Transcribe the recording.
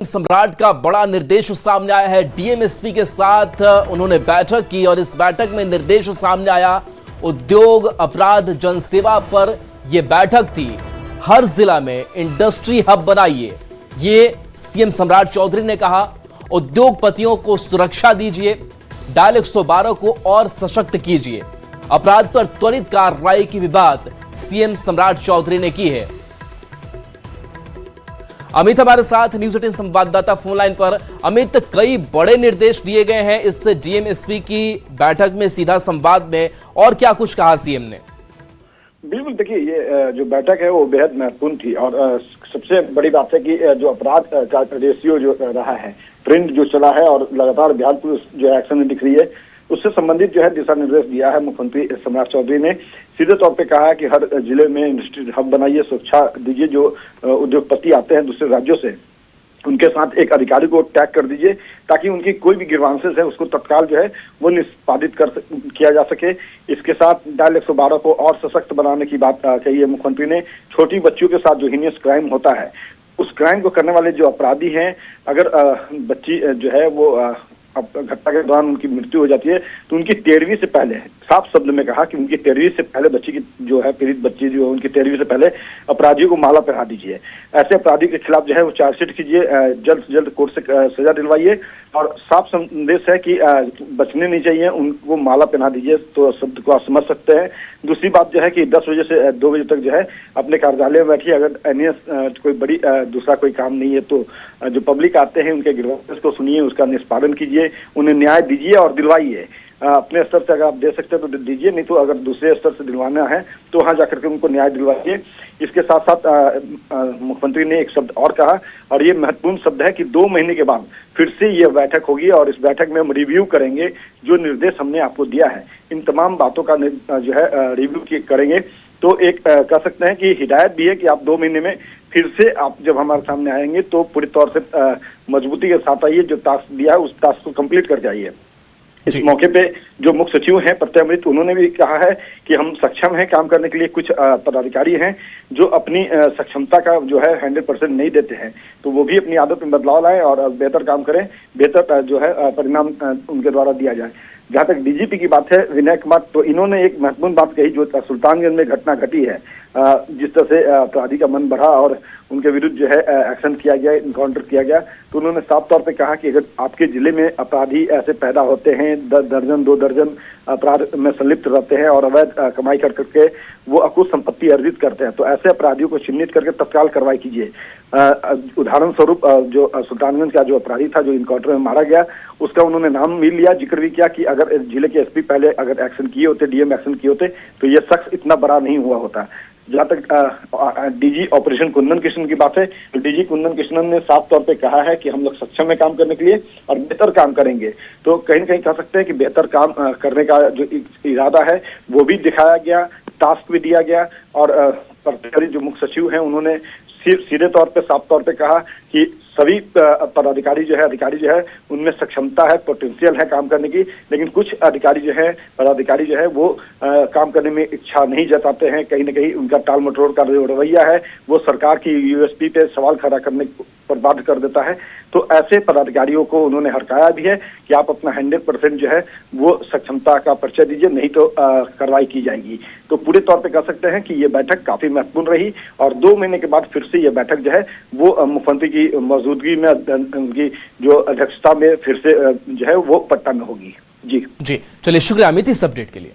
सम्राट का बड़ा निर्देश सामने आया है। डीएमएसपी के साथ उन्होंने बैठक की और इस बैठक में निर्देश सामने आया उद्योग अपराध जनसेवा पर यह बैठक थी। हर जिला में इंडस्ट्री हब बनाइए, ये सीएम सम्राट चौधरी ने कहा। उद्योगपतियों को सुरक्षा दीजिए, डायल 112 को और सशक्त कीजिए, अपराध पर त्वरित कार्रवाई की भी बात सीएम सम्राट चौधरी ने की है। अमित हमारे साथ न्यूज 18 संवाददाता फोन लाइन पर। अमित, कई बड़े निर्देश दिए गए हैं इस डीएमएसपी की बैठक में, सीधा संवाद में, और क्या कुछ कहा सीएम ने? बिल्कुल, देखिए ये जो बैठक है वो बेहद महत्वपूर्ण थी और सबसे बड़ी बात है कि जो अपराध का रेशियो जो रहा है, ट्रेंड जो चला है और लगातार बिहार पुलिस जो एक्शन में दिख रही है, उससे संबंधित जो है दिशा निर्देश दिया है मुख्यमंत्री सम्राट चौधरी ने। सीधे तौर पे कहा है कि हर जिले में इंडस्ट्री हब बनाइए, सुरक्षा दीजिए, जो उद्योगपति आते हैं दूसरे राज्यों से उनके साथ एक अधिकारी को टैग कर दीजिए ताकि उनकी कोई भी ग्रीवांसेस है उसको तत्काल जो है वो निष्पादित किया जा सके। इसके साथ डायल 112 को और सशक्त बनाने की बात कही है मुख्यमंत्री ने। छोटी बच्चियों के साथ जो हीनियस क्राइम होता है, उस क्राइम को करने वाले जो अपराधी हैं, अगर बच्ची जो है वो घटना के दौरान उनकी मृत्यु हो जाती है तो उनकी 13वीं से पहले, साफ शब्द में कहा कि उनकी 13वीं से पहले बच्ची की जो है पीड़ित बच्ची जो है उनकी 13वीं से पहले अपराधियों को माला पहना दीजिए। ऐसे अपराधी के खिलाफ जो है वो चार्जशीट कीजिए, जल्द से जल्द कोर्ट से सजा दिलवाइए और साफ संदेश है कि बचने नहीं चाहिए, उनको माला पहना दीजिए। तो शब्द को आप समझ सकते हैं। दूसरी बात जो है कि 10 बजे से 2 बजे तक जो है अपने कार्यालय में बैठिए। अगर एनएस कोई बड़ी दूसरा कोई काम नहीं है तो जो पब्लिक आते हैं उनके ग्रीवांसेस को सुनिए, उसका निष्पादन कीजिए, उन्हें न्याय दीजिए और दिलवाइए। अपने स्तर से अगर आप दे सकते हैं तो दीजिए, नहीं तो अगर दूसरे स्तर से दिलवाना है तो वहां जाकर के उनको न्याय दिलवाइए। इसके साथ साथ मुख्यमंत्री ने एक शब्द और कहा और ये महत्वपूर्ण शब्द है कि 2 महीने के बाद फिर से ये बैठक होगी और इस बैठक में हम रिव्यू करेंगे जो निर्देश हमने आपको दिया है। इन तमाम बातों का जो है रिव्यू करेंगे। तो एक कह सकते हैं कि हिदायत भी है कि आप 2 महीने में फिर से आप जब हमारे सामने आएंगे तो पूरी तौर से मजबूती के साथ आइए, जो टास्क दिया है उस टास्क को कंप्लीट कर जाइए। इस मौके पे जो मुख्य सचिव हैं प्रत्यय अमृत, उन्होंने भी कहा है कि हम सक्षम हैं काम करने के लिए। कुछ पदाधिकारी हैं जो अपनी सक्षमता का जो है 100% नहीं देते हैं, तो वो भी अपनी आदत में बदलाव लाएं और बेहतर काम करें, बेहतर जो है परिणाम उनके द्वारा दिया जाए। जहाँ तक डीजीपी की बात है विनय कुमार, तो इन्होंने एक महत्वपूर्ण बात कही जो सुल्तानगंज में घटना घटी है, जिस तरह से अपराधी का मन बढ़ा और उनके विरुद्ध जो है एक्शन किया गया, इनकाउंटर किया गया। तो उन्होंने साफ तौर पे कहा कि अगर आपके जिले में अपराधी ऐसे पैदा होते हैं, 10 दर्जन 2 दर्जन अपराध में संलिप्त रहते हैं और अवैध कमाई कर करके वो अकुश संपत्ति अर्जित करते हैं, तो ऐसे अपराधियों को चिन्हित करके तत्काल कार्रवाई कीजिए। उदाहरण स्वरूप जो सुल्तानगंज का जो अपराधी था जो इनकाउंटर में मारा गया, उसका उन्होंने नाम भी लिया, जिक्र भी किया कि अगर जिले के एसपी पहले अगर एक्शन किए होते, डीएम एक्शन किए होते तो ये शख्स इतना बड़ा नहीं हुआ होता। जहाँ तक डीजी ऑपरेशन कुंदन कृष्णन की बात है, तो डीजी कुंदन कृष्णन ने साफ तौर पे कहा है कि हम लोग सक्षम है काम करने के लिए और बेहतर काम करेंगे। तो कहीं न कहीं कह सकते हैं कि बेहतर काम करने का जो इरादा है वो भी दिखाया गया, टास्क भी दिया गया और जो मुख्य सचिव हैं उन्होंने सीधे तौर पे साफ तौर पे कहा कि सभी पदाधिकारी जो है अधिकारी जो है उनमें सक्षमता है, पोटेंशियल है काम करने की, लेकिन कुछ अधिकारी जो है पदाधिकारी जो है वो काम करने में इच्छा नहीं जताते हैं। कहीं ना कहीं उनका टाल मटोल का जो रवैया है वो सरकार की यूएसपी पे सवाल खड़ा करने पर बाध्य कर देता है। तो ऐसे पदाधिकारियों को उन्होंने हड़काया भी है कि आप अपना 100% जो है वो सक्षमता का परिचय दीजिए, नहीं तो कार्रवाई की जाएगी। तो पूरे तौर पे कह सकते हैं कि ये बैठक काफी महत्वपूर्ण रही और 2 महीने के बाद फिर से ये बैठक जो है वो मुख्यमंत्री की मौजूदगी में उनकी जो अध्यक्षता में फिर से जो है वो पटना में होगी। जी चलिए, शुक्रिया अमित इस अपडेट के लिए।